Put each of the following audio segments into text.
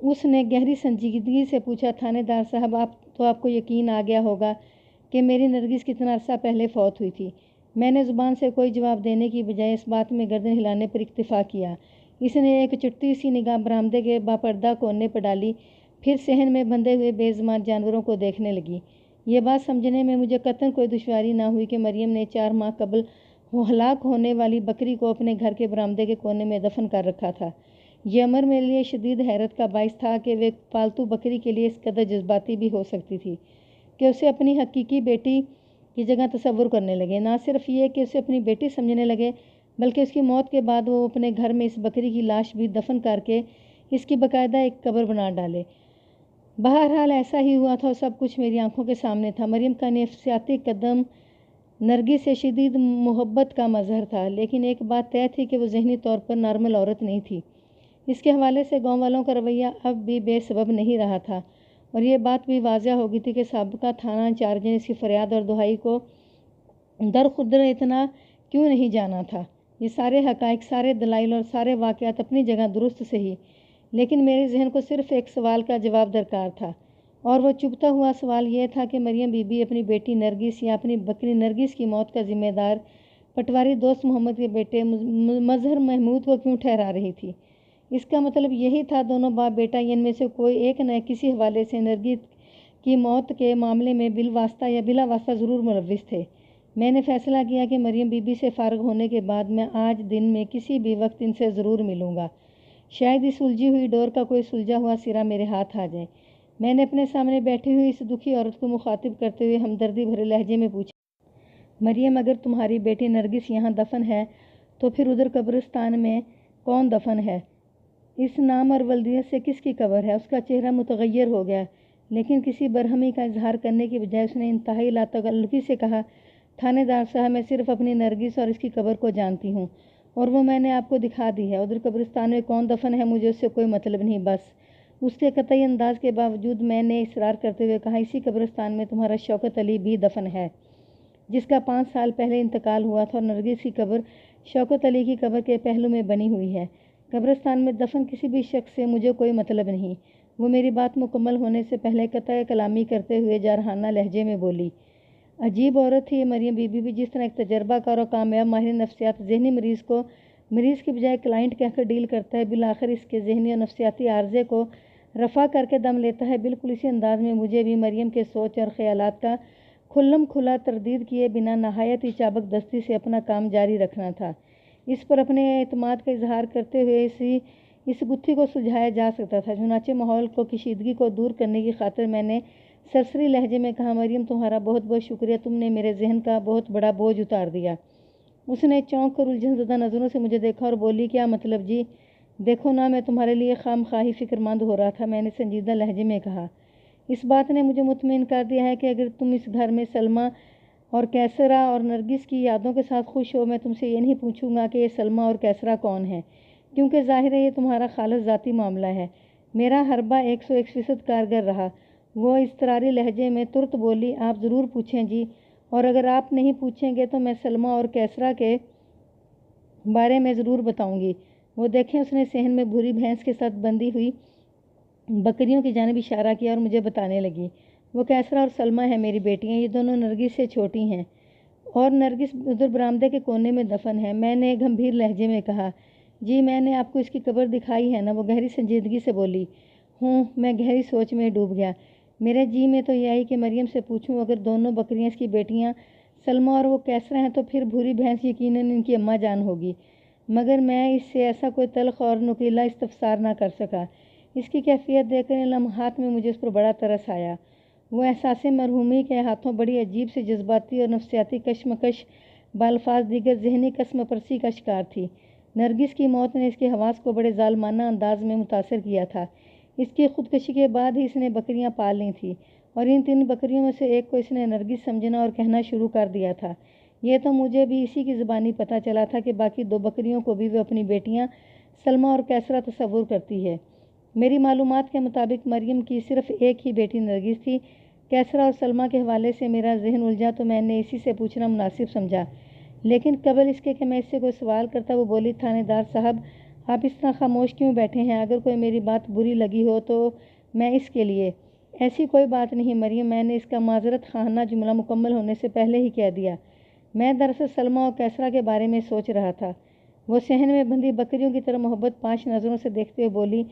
اس نے گہری سنجیدگی سے پوچھا، تھانے دار صاحب آپ کو یقین آ گیا ہوگا کہ میری نرگس کتنا عرصہ پہلے فوت ہوئی تھی۔ میں نے زبان سے کوئی جواب دینے کی بجائے اس بات میں گردن ہلانے پر اکتفا کیا۔ اس نے ایک چٹی سی نگاہ برآمدے کے باپردہ کونے پر ڈالی، پھر صحن میں بندھے ہوئے بے زبان جانوروں کو دیکھنے لگی۔ یہ بات سمجھنے میں مجھے قطعاً کوئی دشواری نہ ہوئی کہ مریم نے 4 ماہ قبل ہلاک ہونے والی بکری کو اپنے گھر کے برآمدے کے کونے میں دفن کر رکھا تھا۔ یہ امر میرے لیے شدید حیرت کا باعث تھا کہ وہ پالتو بکری کے لیے اس قدر جذباتی بھی ہو سکتی تھی کہ اسے اپنی حقیقی بیٹی کی جگہ تصور کرنے لگے۔ نہ صرف یہ کہ اسے اپنی بیٹی سمجھنے لگے، بلکہ اس کی موت کے بعد وہ اپنے گھر میں اس بکری کی لاش بھی دفن کر کے اس کی باقاعدہ ایک قبر بنا ڈالے۔ بہرحال ایسا ہی ہوا تھا اور سب کچھ میری آنکھوں کے سامنے تھا۔ مریم کا نفسیاتی قدم نرگس سے شدید محبت کا مظہر تھا، لیکن ایک بات طے تھی کہ وہ ذہنی طور پر نارمل عورت نہیں تھی۔ اس کے حوالے سے گاؤں والوں کا رویہ اب بھی بے سبب نہیں رہا تھا، اور یہ بات بھی واضح ہو گئی تھی کہ سابقہ تھانہ انچارج نے اس کی فریاد اور دہائی کو درخور اتنا کیوں نہیں جانا تھا۔ یہ سارے حقائق، سارے دلائل اور سارے واقعات اپنی جگہ درست صحیح، لیکن میرے ذہن کو صرف ایک سوال کا جواب درکار تھا، اور وہ چبھتا ہوا سوال یہ تھا کہ مریم بی بی اپنی بیٹی نرگس یا اپنی بکری نرگس کی موت کا ذمہ دار پٹواری دوست محمد کے بیٹے مظہر محمود کو کیوں ٹھہرا رہی تھی۔ اس کا مطلب یہی تھا دونوں باپ بیٹا ان میں سے کوئی ایک نہ کسی حوالے سے نرگس کی موت کے معاملے میں بالواسطہ یا بلا واسطہ ضرور ملوث تھے۔ میں نے فیصلہ کیا کہ مریم بی بی سے فارغ ہونے کے بعد میں آج دن میں کسی بھی وقت ان سے ضرور ملوں گا۔ شاید اس سلجھی ہوئی ڈور کا کوئی سلجھا ہوا سرا میرے ہاتھ آ جائے۔ میں نے اپنے سامنے بیٹھی ہوئی اس دکھی عورت کو مخاطب کرتے ہوئے ہمدردی بھرے لہجے میں پوچھا، مریم، اگر تمہاری بیٹی نرگس یہاں دفن ہے تو پھر ادھر قبرستان میں کون دفن ہے؟ اس نام اور ولدیت سے کس کی قبر ہے؟ اس کا چہرہ متغیر ہو گیا، لیکن کسی برہمی کا اظہار کرنے کی بجائے اس نے انتہائی لاتعلقی سے کہا، تھانے دار صاحب، میں صرف اپنی نرگس اور اس کی قبر کو جانتی ہوں، اور وہ میں نے آپ کو دکھا دی ہے۔ ادھر قبرستان میں کون دفن ہے مجھے اس سے کوئی مطلب نہیں۔ بس اس کے قطعی انداز کے باوجود میں نے اصرار کرتے ہوئے کہا، اسی قبرستان میں تمہارا شوکت علی بھی دفن ہے، جس کا 5 سال پہلے انتقال ہوا تھا، اور نرگس کی قبر شوکت علی کی قبر کے پہلو میں بنی ہوئی ہے۔ قبرستان میں دفن کسی بھی شخص سے مجھے کوئی مطلب نہیں۔ وہ میری بات مکمل ہونے سے پہلے قطع کلامی کرتے ہوئے جارحانہ لہجے میں بولی۔ عجیب عورت تھی یہ مریم بی بی بھی، جس طرح ایک تجربہ کار اور کامیاب ماہر نفسیات ذہنی مریض کو مریض کی بجائے کلائنٹ کہہ کر ڈیل کرتا ہے، بالآخر اس کے ذہنی اور نفسیاتی عارضے کو رفع کر کے دم لیتا ہے۔ بالکل اسی انداز میں مجھے بھی مریم کے سوچ اور خیالات کا کھلم کھلا تردید کیے بنا نہایت ہی چابک دستی سے اپنا کام جاری رکھنا تھا۔ اس پر اپنے اعتماد کا اظہار کرتے ہوئے اس گتھی کو سلجھایا جا سکتا تھا۔ چنانچہ ماحول کو کشیدگی کو دور کرنے کی خاطر میں نے سرسری لہجے میں کہا، مریم، تمہارا بہت بہت شکریہ، تم نے میرے ذہن کا بہت بڑا بوجھ اتار دیا۔ اس نے چونک کر الجھن زدہ نظروں سے مجھے دیکھا اور بولی، کیا مطلب جی؟ دیکھو نا، میں تمہارے لیے خام خواہی فکر مند ہو رہا تھا، میں نے سنجیدہ لہجے میں کہا۔ اس بات نے مجھے مطمئن کر دیا ہے کہ اگر تم اس گھر میں سلمیٰ اور کیسرا اور نرگس کی یادوں کے ساتھ خوش ہو، میں تم سے یہ نہیں پوچھوں گا کہ یہ سلمیٰ اور کیسرا کون ہیں، کیونکہ ظاہر ہے یہ تمہارا خالص ذاتی معاملہ ہے۔ میرا حربہ 101% کارگر رہا۔ وہ اضطراری لہجے میں ترت بولی، آپ ضرور پوچھیں جی، اور اگر آپ نہیں پوچھیں گے تو میں سلمیٰ اور کیسرا کے بارے میں ضرور بتاؤں گی۔ وہ دیکھیں، اس نے صحن میں بھوری بھینس کے ساتھ بندھی ہوئی بکریوں کی جانب اشارہ کیا اور مجھے بتانے لگی، وہ کیسرا اور سلمیٰ ہیں میری بیٹیاں، یہ دونوں نرگس سے چھوٹی ہیں، اور نرگس ادھر برآمدے کے کونے میں دفن ہے۔ میں نے گمبھیر لہجے میں کہا، جی میں نے آپ کو اس کی قبر دکھائی ہے نا؟ وہ گہری سنجیدگی سے بولی، ہوں۔ میں گہری سوچ میں ڈوب گیا۔ میرے جی میں تو یہ آئی کہ مریم سے پوچھوں، اگر دونوں بکریاں اس کی بیٹیاں سلمیٰ اور وہ کیسرا ہیں تو پھر بھوری بھینس یقیناً ان کی اماں جان ہوگی، مگر میں اس سے ایسا کوئی تلخ اور نکیلا استفسار نہ کر سکا۔ اس کی کیفیت دیکھ کر ان لمحات میں مجھے اس پر بڑا ترس آیا۔ وہ احساس مرحومی کے ہاتھوں بڑی عجیب سی جذباتی اور نفسیاتی کشمکش بالفاظ دیگر ذہنی قسم پرسی کا شکار تھی۔ نرگس کی موت نے اس کے حواس کو بڑے ظالمانہ انداز میں متاثر کیا تھا۔ اس کی خودکشی کے بعد ہی اس نے بکریاں پال لی تھیں، اور ان 3 بکریوں میں سے ایک کو اس نے نرگس سمجھنا اور کہنا شروع کر دیا تھا۔ یہ تو مجھے بھی اسی کی زبانی پتہ چلا تھا کہ باقی 2 بکریوں کو بھی وہ اپنی بیٹیاں سلمیٰ اور کیسرا تصور کرتی ہے۔ میری معلومات کے مطابق مریم کی صرف ایک ہی بیٹی نرگس تھی۔ کیسرا اور سلمیٰ کے حوالے سے میرا ذہن الجھا تو میں نے اسی سے پوچھنا مناسب سمجھا، لیکن قبل اس کے کہ میں اس سے کوئی سوال کرتا، وہ بولی، تھانے دار صاحب، آپ اس طرح خاموش کیوں بیٹھے ہیں؟ اگر کوئی میری بات بری لگی ہو تو میں اس کے لیے ایسی کوئی بات نہیں مریم، میں نے اس کا معذرت خواہانہ جملہ مکمل ہونے سے پہلے ہی کہہ دیا۔ میں دراصل سلمیٰ اور کیسرا کے بارے میں سوچ رہا تھا۔ وہ صحن میں بندھی بکریوں کی طرح محبت پاش نظروں سے دیکھتے ہوئے بولی،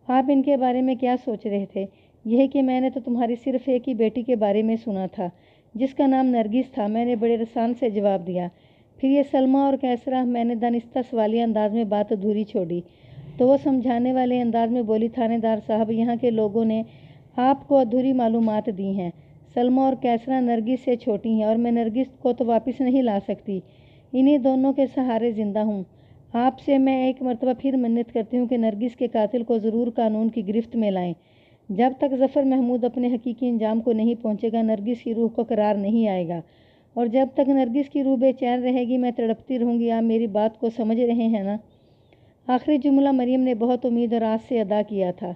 آپ ان کے بارے میں کیا سوچ رہے تھے؟ یہی کہ میں نے تو تمہاری صرف ایک ہی بیٹی کے بارے میں سنا تھا جس کا نام نرگس تھا، میں نے بڑے رسان سے جواب دیا۔ پھر یہ سلمیٰ اور کیسرا، میں نے دانستہ سوالیہ انداز میں بات ادھوری چھوڑی تو وہ سمجھانے والے انداز میں بولی، تھانے دار صاحب، یہاں کے لوگوں نے آپ کو ادھوری معلومات دی ہیں۔ سلمیٰ اور کیسرا نرگس سے چھوٹی ہیں اور میں نرگس کو تو واپس نہیں لا سکتی، انہی دونوں کے سہارے زندہ ہوں۔ آپ سے میں ایک مرتبہ پھر منت کرتی ہوں کہ نرگس کے قاتل کو ضرور قانون کی گرفت میں لائیں۔ جب تک ظفر محمود اپنے حقیقی انجام کو نہیں پہنچے گا، نرگس کی روح کو قرار نہیں آئے گا، اور جب تک نرگس کی روح بے چین رہے گی میں تڑپتی رہوں گی۔ آپ میری بات کو سمجھ رہے ہیں نا؟ آخری جملہ مریم نے بہت امید اور آس سے ادا کیا تھا،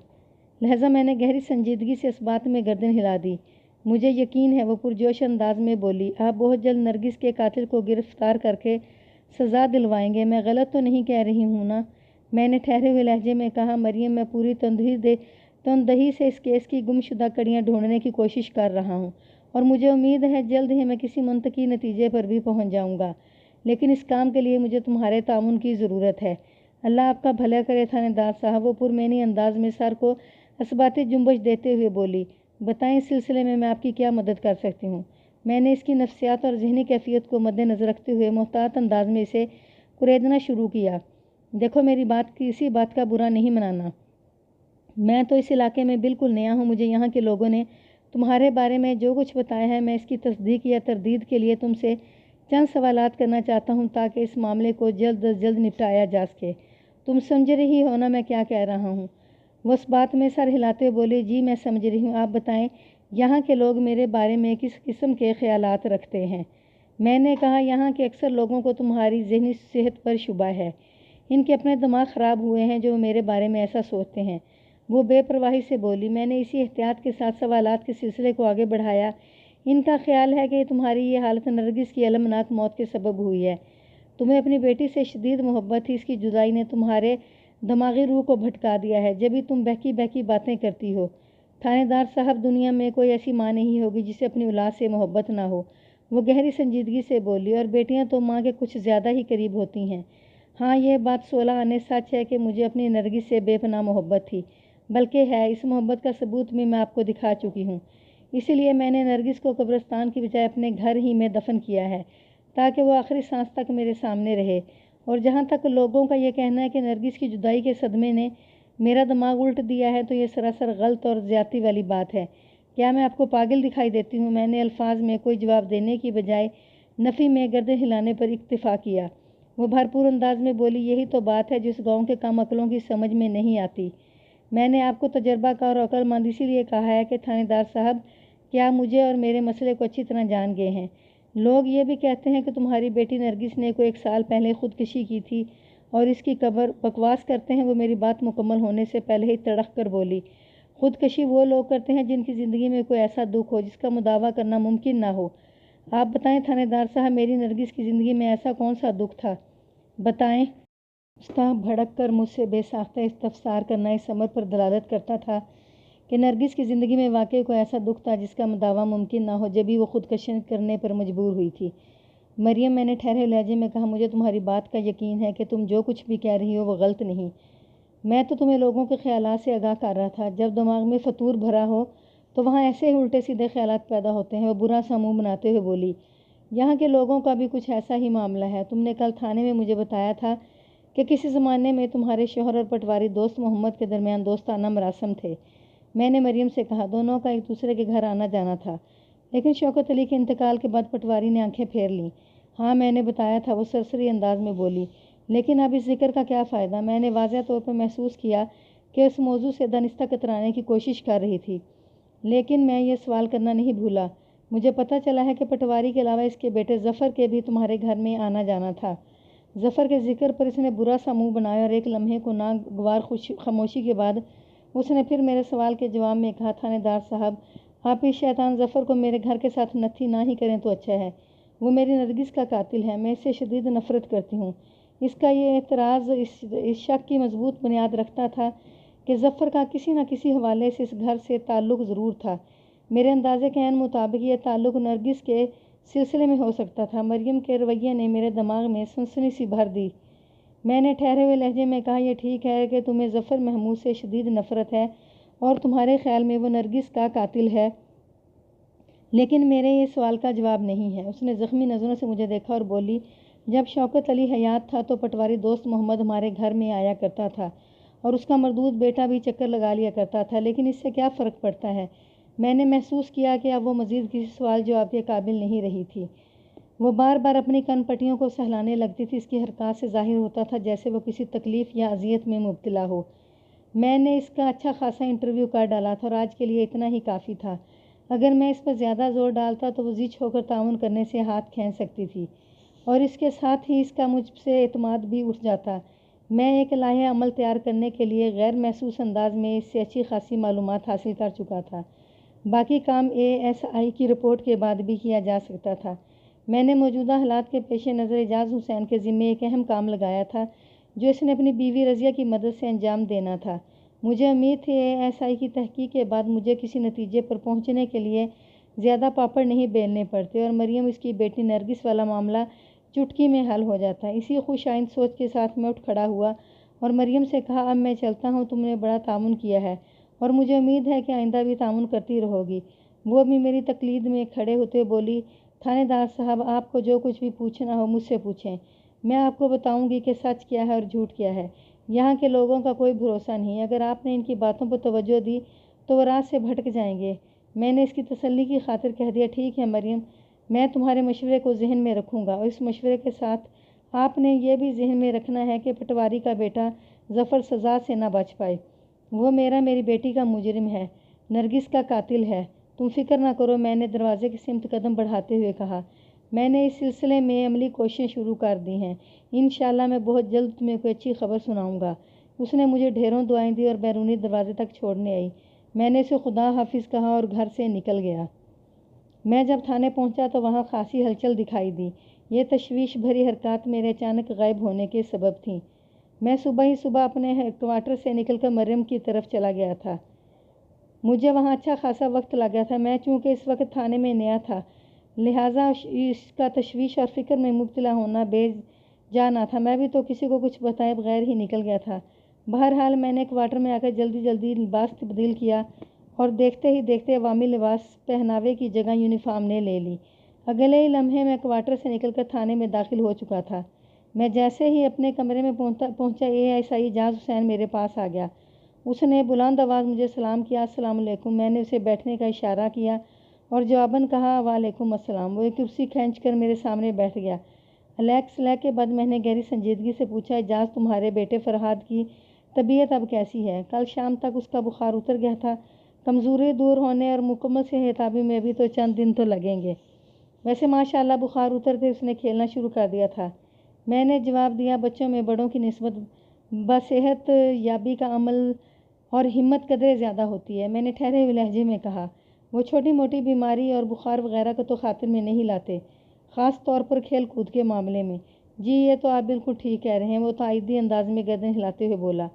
لہذا میں نے گہری سنجیدگی سے اس بات میں گردن ہلا دی۔ مجھے یقین ہے، وہ پرجوش انداز میں بولی، آپ بہت جلد نرگس کے قاتل کو گرفتار کر کے سزا دلوائیں گے۔ میں غلط تو نہیں کہہ رہی ہوں نا؟ میں نے ٹھہرے ہوئے لہجے میں کہا، مریم، میں پوری تندہی سے اس کیس کی گم شدہ کڑیاں ڈھونڈنے کی کوشش کر رہا ہوں، اور مجھے امید ہے جلد ہی میں کسی منطقی نتیجے پر بھی پہنچ جاؤں گا، لیکن اس کام کے لیے مجھے تمہارے تعاون کی ضرورت ہے۔ اللہ آپ کا بھلا کرے تھانے دار صاحب، وہ پرمعنی انداز میں سر کو اثباتی جنبش دیتے ہوئے بولی، بتائیں اس سلسلے میں آپ کی کیا مدد کر سکتی ہوں؟ میں نے اس کی نفسیات اور ذہنی کیفیت کو مد نظر رکھتے ہوئے محتاط انداز میں اسے کریدنا شروع کیا۔ دیکھو، میری بات کسی بات کا برا نہیں منانا، میں تو اس علاقے میں بالکل نیا ہوں۔ مجھے یہاں کے لوگوں نے تمہارے بارے میں جو کچھ بتایا ہے، میں اس کی تصدیق یا تردید کے لیے تم سے چند سوالات کرنا چاہتا ہوں تاکہ اس معاملے کو جلد از جلد نپٹایا جا سکے۔ تم سمجھ رہی ہو نا میں کیا کہہ رہا ہوں؟ وہ اس بات میں سر ہلاتے ہوئے بولے، جی میں سمجھ رہی ہوں، آپ بتائیں یہاں کے لوگ میرے بارے میں کس قسم کے خیالات رکھتے ہیں؟ میں نے کہا، یہاں کے اکثر لوگوں کو تمہاری ذہنی صحت پر شبہ ہے، ان کے اپنے دماغ خراب ہوئے ہیں جو میرے بارے میں ایسا سوچتے ہیں۔ وہ بے پرواہی سے بولی۔ میں نے اسی احتیاط کے ساتھ سوالات کے سلسلے کو آگے بڑھایا، ان کا خیال ہے کہ تمہاری یہ حالت نرگس کی المناک موت کے سبب ہوئی ہے۔ تمہیں اپنی بیٹی سے شدید محبت تھی، اس کی جدائی نے تمہارے دماغی روح کو بھٹکا دیا ہے، جبھی تم بہکی بہکی باتیں کرتی ہو۔ تھانے دار صاحب، دنیا میں کوئی ایسی ماں نہیں ہوگی جسے اپنی اولاد سے محبت نہ ہو، وہ گہری سنجیدگی سے بولی، اور بیٹیاں تو ماں کے کچھ زیادہ ہی قریب ہوتی ہیں۔ ہاں، یہ بات 16 آنے سچ ہے کہ مجھے اپنی نرگس سے بے پناہ محبت تھی، بلکہ ہے، اس محبت کا ثبوت بھی میں آپ کو دکھا چکی ہوں۔ اسی لیے میں نے نرگس کو قبرستان کی بجائے اپنے گھر ہی میں دفن کیا ہے تاکہ وہ آخری سانس تک میرے سامنے رہے۔ اور جہاں تک لوگوں کا یہ کہنا ہے کہ نرگس کی جدائی کے صدمے نے میرا دماغ الٹ دیا ہے، تو یہ سراسر غلط اور زیادتی والی بات ہے۔ کیا میں آپ کو پاگل دکھائی دیتی ہوں؟ میں نے الفاظ میں کوئی جواب دینے کی بجائے نفی میں گردن ہلانے پر اکتفا کیا۔ وہ بھرپور انداز میں بولی، یہی تو بات ہے جو اس گاؤں کے کم عقلوں کی سمجھ میں نہیں آتی۔ میں نے آپ کو تجربہ کار اور عقل مند اسی لیے کہا ہے کہ تھانے دار صاحب، کیا مجھے اور میرے مسئلے کو اچھی طرح جان گئے ہیں۔ لوگ یہ بھی کہتے ہیں کہ تمہاری بیٹی نرگس نے کوئی 1 سال پہلے خودکشی کی تھی اور اس کی قبر بکواس کرتے ہیں۔ وہ میری بات مکمل ہونے سے پہلے ہی تڑک کر بولی، خودکشی وہ لوگ کرتے ہیں جن کی زندگی میں کوئی ایسا دکھ ہو جس کا مداوع کرنا ممکن نہ ہو۔ آپ بتائیں تھانے دار صاحب، میری نرگس کی زندگی میں ایسا کون سا دکھ تھا؟ بتائیں۔ مستاح بھڑک کر مجھ سے بے ساختہ استفسار کرنا اس امر پر دلالت کرتا تھا کہ نرگس کی زندگی میں واقعی کوئی ایسا دکھ تھا جس کا مداوع ممکن نہ ہو، جبھی وہ خودکشی کرنے پر مجبور ہوئی تھی۔ مریم، میں نے ٹھہرے لہجے میں کہا، مجھے تمہاری بات کا یقین ہے کہ تم جو کچھ بھی کہہ رہی ہو وہ غلط نہیں۔ میں تو تمہیں لوگوں کے خیالات سے آگاہ کر رہا تھا۔ جب دماغ میں فطور بھرا ہو تو وہاں ایسے ہی الٹے سیدھے خیالات پیدا ہوتے ہیں۔ وہ برا سا منہ بناتے ہوئے بولی، یہاں کے لوگوں کا بھی کچھ ایسا ہی معاملہ ہے۔ تم نے کل تھانے میں مجھے بتایا تھا کہ کسی زمانے میں تمہارے شوہر اور پٹواری دوست محمد کے درمیان دوستانہ مراسم تھے۔ میں نے مریم سے کہا، دونوں کا ایک دوسرے کے گھر آنا جانا تھا، لیکن شوکت علی کے انتقال کے بعد پٹواری نے آنکھیں پھیر لیں۔ ہاں، میں نے بتایا تھا، وہ سرسری انداز میں بولی، لیکن اب اس ذکر کا کیا فائدہ؟ میں نے واضح طور پر محسوس کیا کہ اس موضوع سے دانستہ کترانے کی کوشش کر رہی تھی، لیکن میں یہ سوال کرنا نہیں بھولا۔ مجھے پتہ چلا ہے کہ پٹواری کے علاوہ اس کے بیٹے ظفر کے بھی تمہارے گھر میں آنا جانا تھا۔ ظفر کے ذکر پر اس نے برا سا منہ بنایا اور ایک لمحے کو ناگوار خاموشی کے بعد اس نے پھر میرے سوال کے جواب میں کہا، تھانے دار صاحب، آپ اس شیطان ظفر کو میرے گھر کے ساتھ نتھی نہ ہی کریں تو اچھا ہے۔ وہ میری نرگس کا قاتل ہے، میں اس سے شدید نفرت کرتی ہوں۔ اس کا یہ اعتراض اس شک کی مضبوط بنیاد رکھتا تھا کہ ظفر کا کسی نہ کسی حوالے سے اس گھر سے تعلق ضرور تھا۔ میرے اندازے کے عین مطابق یہ تعلق نرگس کے سلسلے میں ہو سکتا تھا۔ مریم کے رویے نے میرے دماغ میں سنسنی سی بھر دی۔ میں نے ٹھہرے ہوئے لہجے میں کہا، یہ ٹھیک ہے کہ تمہیں ظفر محمود سے شدید نفرت ہے اور تمہارے خیال میں وہ نرگس کا قاتل ہے، لیکن میرے یہ سوال کا جواب نہیں ہے۔ اس نے زخمی نظروں سے مجھے دیکھا اور بولی، جب شوکت علی حیات تھا تو پٹواری دوست محمد ہمارے گھر میں آیا کرتا تھا اور اس کا مردود بیٹا بھی چکر لگا لیا کرتا تھا، لیکن اس سے کیا فرق پڑتا ہے؟ میں نے محسوس کیا کہ اب وہ مزید کسی سوال جواب کے قابل نہیں رہی تھی۔ وہ بار بار اپنی کن پٹیوں کو سہلانے لگتی تھی۔ اس کی حرکات سے ظاہر ہوتا تھا جیسے وہ کسی تکلیف یا اذیت میں مبتلا ہو۔ میں نے اس کا اچھا خاصا انٹرویو کر ڈالا تھا اور آج کے لیے اتنا ہی کافی تھا۔ اگر میں اس پر زیادہ زور ڈالتا تو وہ ضد ہو کر تعاون کرنے سے ہاتھ کھینچ سکتی تھی اور اس کے ساتھ ہی اس کا مجھ سے اعتماد بھی اٹھ جاتا۔ میں ایک لائحہ عمل تیار کرنے کے لیے غیر محسوس انداز میں اس سے اچھی خاصی معلومات حاصل کر چکا تھا۔ باقی کام ASI کی رپورٹ کے بعد بھی کیا جا سکتا تھا۔ میں نے موجودہ حالات کے پیش نظر اعجاز حسین کے ذمے ایک اہم کام لگایا تھا جو اس نے اپنی بیوی رضیہ کی مدد سے انجام دینا تھا۔ مجھے امید تھی ASI کی تحقیق کے بعد مجھے کسی نتیجے پر پہنچنے کے لیے زیادہ پاپڑ نہیں بیلنے پڑتے اور مریم اس کی بیٹی نرگس والا معاملہ چٹکی میں حل ہو جاتا۔ اسی خوش آئند سوچ کے ساتھ میں اٹھ کھڑا ہوا اور مریم سے کہا، اب میں چلتا ہوں، تم نے بڑا تعاون کیا ہے اور مجھے امید ہے کہ آئندہ بھی تعاون کرتی رہو گی۔ وہ بھی میری تقلید میں کھڑے ہوتے بولی، تھانے دار صاحب، آپ کو جو کچھ بھی پوچھنا ہو مجھ سے پوچھیں، میں آپ کو بتاؤں گی کہ سچ کیا ہے اور جھوٹ کیا ہے۔ یہاں کے لوگوں کا کوئی بھروسہ نہیں، اگر آپ نے ان کی باتوں پر توجہ دی تو وہ راہ سے بھٹک جائیں گے۔ میں نے اس کی تسلی کی خاطر کہہ دیا، ٹھیک ہے مریم، میں تمہارے مشورے کو ذہن میں رکھوں گا اور اس مشورے کے ساتھ آپ نے یہ بھی ذہن میں رکھنا ہے کہ پٹواری کا بیٹا ظفر سزا سے نہ بچ پائے۔ وہ میری بیٹی کا مجرم ہے، نرگس کا قاتل ہے۔ تم فکر نہ کرو، میں نے دروازے کی سمت قدم بڑھاتے ہوئے کہا۔ میں نے اس سلسلے میں عملی کوششیں شروع کر دی ہیں۔ انشاءاللہ میں بہت جلد تمہیں کوئی اچھی خبر سناؤں گا۔ اس نے مجھے ڈھیروں دعائیں دی اور بیرونی دروازے تک چھوڑنے آئی۔ میں نے اسے خدا حافظ کہا اور گھر سے نکل گیا۔ میں جب تھانے پہنچا تو وہاں خاصی ہلچل دکھائی دی۔ یہ تشویش بھری حرکات میرے اچانک غائب ہونے کے سبب تھیں۔ میں صبح ہی صبح اپنے کوارٹر سے نکل کر مریم کی طرف چلا گیا تھا۔ مجھے وہاں اچھا خاصا وقت لگ گیا تھا۔ میں چونکہ اس وقت تھانے میں نیا تھا، لہٰذا اس کا تشویش اور فکر میں مبتلا ہونا بے جا نہ تھا۔ میں بھی تو کسی کو کچھ بتائے بغیر ہی نکل گیا تھا۔ بہرحال میں نے کوارٹر میں آ کر جلدی لباس تبدیل کیا اور دیکھتے ہی دیکھتے عوامی لباس پہناوے کی جگہ یونیفارم نے لے لی۔ اگلے ہی لمحے میں کوارٹر سے نکل کر تھانے میں داخل ہو چکا تھا۔ میں جیسے ہی اپنے کمرے میں پہنچا ASI اعجاز حسین میرے پاس آ گیا۔ اس نے بلند آواز مجھے سلام کیا، السلام علیکم۔ میں نے اسے بیٹھنے کا اشارہ کیا اور جواباً کہا، وعلیکم السلام۔ وہ ایک کرسی کھینچ کر میرے سامنے بیٹھ گیا۔ لیک کے بعد میں نے گہری سنجیدگی سے پوچھا، اعجاز، تمہارے بیٹے فرحاد کی طبیعت اب کیسی ہے؟ کل شام تک اس کا بخار اتر گیا تھا، کمزوری دور ہونے اور مکمل صحتیابی میں بھی تو چند دن تو لگیں گے۔ ویسے ماشاءاللہ بخار اترتے اس نے کھیلنا شروع کر دیا تھا۔ میں نے جواب دیا، بچوں میں بڑوں کی نسبت بصحت یابی کا عمل اور ہمت قدرے زیادہ ہوتی ہے۔ میں نے ٹھہرے ہوئے لہجے میں کہا، وہ چھوٹی موٹی بیماری اور بخار وغیرہ کو تو خاطر میں نہیں لاتے، خاص طور پر کھیل کود کے معاملے میں۔ جی یہ تو آپ بالکل ٹھیک کہہ رہے ہیں، وہ تائیدی انداز میں گردن ہلاتے ہوئے بولا۔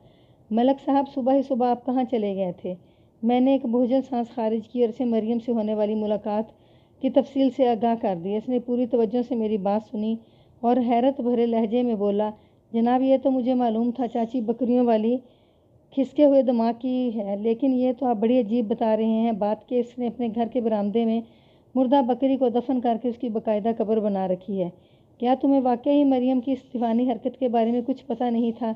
ملک صاحب، صبح ہی صبح آپ کہاں چلے گئے تھے؟ میں نے ایک بوجھل سانس خارج کی اور اسے مریم سے ہونے والی ملاقات کی تفصیل سے آگاہ کر دیا۔ اس نے پوری توجہ سے میری بات سنی اور حیرت بھرے لہجے میں بولا، جناب یہ تو مجھے معلوم تھا، چاچی بکریوں والی کھسکے ہوئے دماغ کی ہے، لیکن یہ تو آپ بڑی عجیب بتا رہے ہیں بات کہ اس نے اپنے گھر کے برآمدے میں مردہ بکری کو دفن کر کے اس کی باقاعدہ قبر بنا رکھی ہے۔ کیا تمہیں واقعی مریم کی اس دیوانی حرکت کے بارے میں کچھ پتہ نہیں تھا؟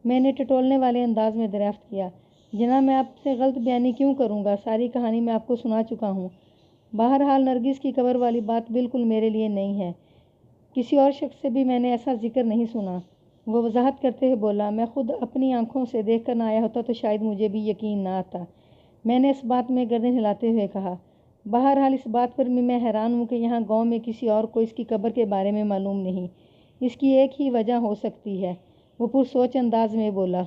میں نے ٹٹولنے والے انداز میں دریافت کیا۔ جناب میں آپ سے غلط بیانی کیوں کروں گا؟ ساری کہانی میں آپ کو سنا چکا ہوں۔ بہرحال نرگس کی قبر والی بات بالکل میرے لیے نئی ہے، کسی اور شخص سے بھی میں نے ایسا ذکر نہیں سنا۔ وہ وضاحت کرتے ہوئے بولا، میں خود اپنی آنکھوں سے دیکھ کر نہ آیا ہوتا تو شاید مجھے بھی یقین نہ آتا۔ میں نے اس بات میں گردن ہلاتے ہوئے کہا، بہرحال اس بات پر بھی میں حیران ہوں کہ یہاں گاؤں میں کسی اور کو اس کی قبر کے بارے میں معلوم نہیں۔ اس کی ایک ہی وجہ ہو سکتی ہے، وہ پرسوچ انداز میں بولا۔